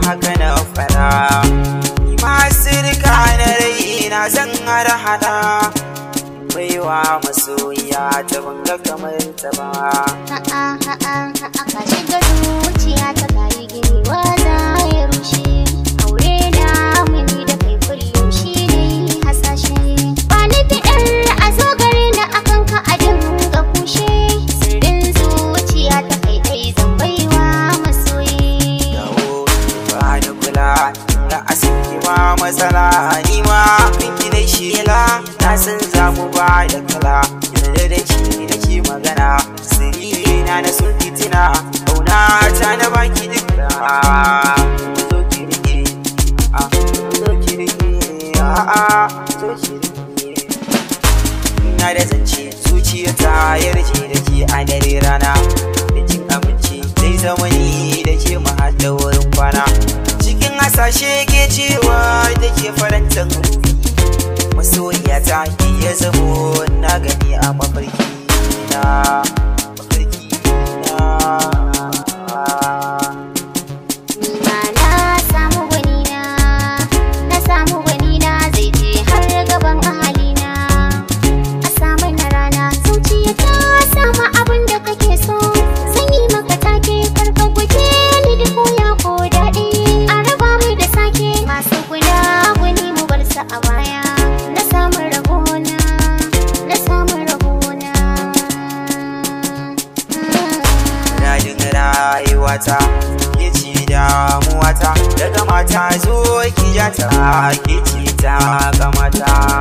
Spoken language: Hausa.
haka na fara. Ni ma sirka na rai na zan hada baiwa masoyiya ta banga kamar ta ba. Ka shiga zuciya ta kayi gini wanda ya rushe. Aure na muni da kai kullum shi ne hasashe. Ba ni fiɗar a zo gare na akan ka a dinga kushe. Sirrin zuciya ta kai dai zan baiwa masoyi. Dawo ba ni kula ga asibiti ma matsala ni ma kinki da shela na san za mu ba da kala. Yarda da ke magana sirri na sun fitina kauna ta na baki duka. Zo ki rike zo ki rike zo ki rike. Ina da zance zuciya ta yarje da ke a dare rana da kin amince zai zama ni da ke mu haɗa wurin kwana. Cikin hasashe ke cewa da ke faranta masoyiya ta ke ya zamo na gani a mafarki na. Rayuwata ke ci damuwata daga mata zo ki jata ke ci ta ga mata.